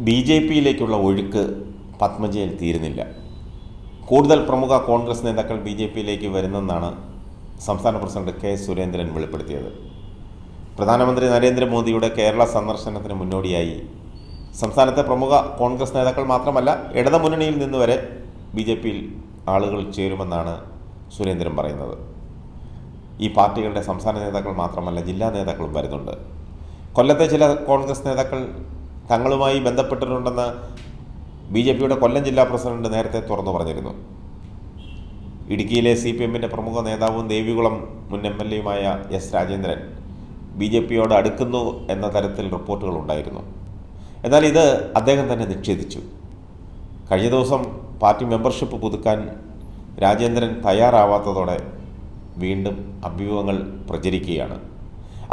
ബി.ജെ.പിയിലേക്കുള്ള ഒഴുക്ക് പത്മജയിൽ തീരുന്നില്ല. കൂടുതൽ പ്രമുഖ കോൺഗ്രസ് നേതാക്കൾ ബി.ജെ.പിയിലേക്ക് വരുന്നെന്നാണ് സംസ്ഥാന പ്രസിഡന്റ് കെ സുരേന്ദ്രൻ വെളിപ്പെടുത്തിയത്. പ്രധാനമന്ത്രി നരേന്ദ്രമോദിയുടെ കേരള സന്ദർശനത്തിന് മുന്നോടിയായി സംസ്ഥാനത്തെ പ്രമുഖ കോൺഗ്രസ് നേതാക്കൾ മാത്രമല്ല, ഇടതുമുന്നണിയിൽ നിന്ന് വരെ ബി.ജെ.പിയിൽ ആളുകൾ ചേരുമെന്നാണ് സുരേന്ദ്രൻ പറയുന്നത്. ഈ പാർട്ടികളുടെ സംസ്ഥാന നേതാക്കൾ മാത്രമല്ല, ജില്ലാ നേതാക്കളും വരുന്നുണ്ട്. കൊല്ലത്തെ ചില കോൺഗ്രസ് നേതാക്കൾ തങ്ങളുമായി ബന്ധപ്പെട്ടിട്ടുണ്ടെന്ന് ബി.ജെ.പിയുടെ കൊല്ലം ജില്ലാ പ്രസിഡന്റ് നേരത്തെ തുറന്നു പറഞ്ഞിരുന്നു. ഇടുക്കിയിലെ CPM-ൻ്റെ പ്രമുഖ നേതാവും ദേവികുളം മുൻ MLA-യുമായ എസ് രാജേന്ദ്രൻ ബി.ജെ.പിയോട് അടുക്കുന്നു എന്ന തരത്തിൽ റിപ്പോർട്ടുകൾ ഉണ്ടായിരുന്നു. എന്നാൽ ഇത് അദ്ദേഹം തന്നെ നിഷേധിച്ചു. കഴിഞ്ഞ ദിവസം പാർട്ടി മെമ്പർഷിപ്പ് പുതുക്കാൻ രാജേന്ദ്രൻ തയ്യാറാവാത്തതോടെ വീണ്ടും അഭ്യൂഹങ്ങൾ പ്രചരിക്കുകയാണ്.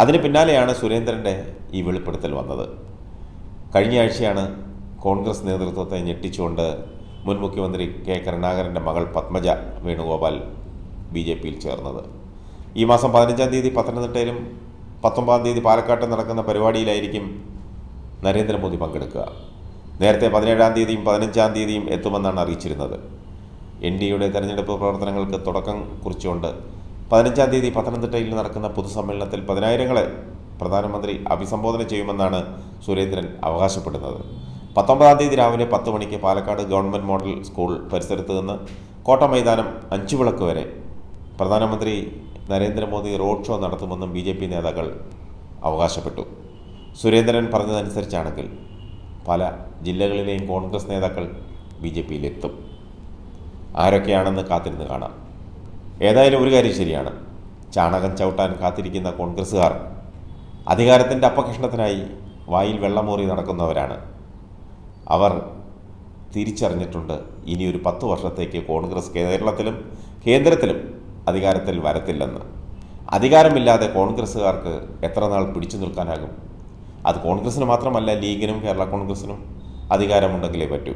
അതിന് പിന്നാലെയാണ് സുരേന്ദ്രൻ്റെ ഈ വെളിപ്പെടുത്തൽ വന്നത്. കഴിഞ്ഞ ആഴ്ചയാണ് കോൺഗ്രസ് നേതൃത്വത്തെ ഞെട്ടിച്ചുകൊണ്ട് മുൻ മുഖ്യമന്ത്രി കെ കരുണാകരൻ്റെ മകൾ പത്മജ വേണുഗോപാൽ ബി.ജെ.പിയിൽ ചേർന്നത്. ഈ മാസം 15-ാം തീയതി പത്തനംതിട്ടയിലും 19-ാം തീയതി പാലക്കാട്ടും നടക്കുന്ന പരിപാടിയിലായിരിക്കും നരേന്ദ്രമോദി പങ്കെടുക്കുക. നേരത്തെ 17-ാം തീയതിയും 15-ാം തീയതിയും എത്തുമെന്നാണ് അറിയിച്ചിരുന്നത്. NDA-യുടെ തെരഞ്ഞെടുപ്പ് പ്രവർത്തനങ്ങൾക്ക് തുടക്കം കുറിച്ചുകൊണ്ട് 15-ാം തീയതി പത്തനംതിട്ടയിൽ നടക്കുന്ന പൊതുസമ്മേളനത്തിൽ 10,000-ങ്ങളെ പ്രധാനമന്ത്രി അഭിസംബോധന ചെയ്യുമെന്നാണ് സുരേന്ദ്രൻ അവകാശപ്പെടുന്നത്. 19-ാം തീയതി രാവിലെ 10 മണിക്ക് പാലക്കാട് ഗവൺമെൻറ് മോഡൽ സ്കൂൾ പരിസരത്ത് നിന്ന് കോട്ട മൈതാനം 5 വിളക്ക് വരെ പ്രധാനമന്ത്രി നരേന്ദ്രമോദി റോഡ് ഷോ നടത്തുമെന്നും ബി.ജെ.പി നേതാക്കൾ അവകാശപ്പെട്ടു. സുരേന്ദ്രൻ പറഞ്ഞതനുസരിച്ചാണെങ്കിൽ പല ജില്ലകളിലെയും കോൺഗ്രസ് നേതാക്കൾ ബി.ജെ.പിയിലെത്തും. ആരൊക്കെയാണെന്ന് കാത്തിരുന്ന് കാണാം. ഏതായാലും ഒരു കാര്യം ശരിയാണ്, ചാണകം ചവിട്ടാൻ കാത്തിരിക്കുന്ന കോൺഗ്രസ്സുകാർ അധികാരത്തിൻ്റെ അപകർഷണത്തിനായി വായിൽ വെള്ളമൂറി നടക്കുന്നവരാണ്. അവർ തിരിച്ചറിഞ്ഞിട്ടുണ്ട്, ഇനിയൊരു 10 വർഷത്തേക്ക് കോൺഗ്രസ് കേരളത്തിലും കേന്ദ്രത്തിലും അധികാരത്തിൽ വരത്തില്ലെന്ന്. അധികാരമില്ലാതെ കോൺഗ്രസ്സുകാർക്ക് എത്ര നാൾ പിടിച്ചു നിൽക്കാനാകും? അത് കോൺഗ്രസ്സിന് മാത്രമല്ല, ലീഗിനും കേരള കോൺഗ്രസ്സിനും അധികാരമുണ്ടെങ്കിലേ പറ്റൂ.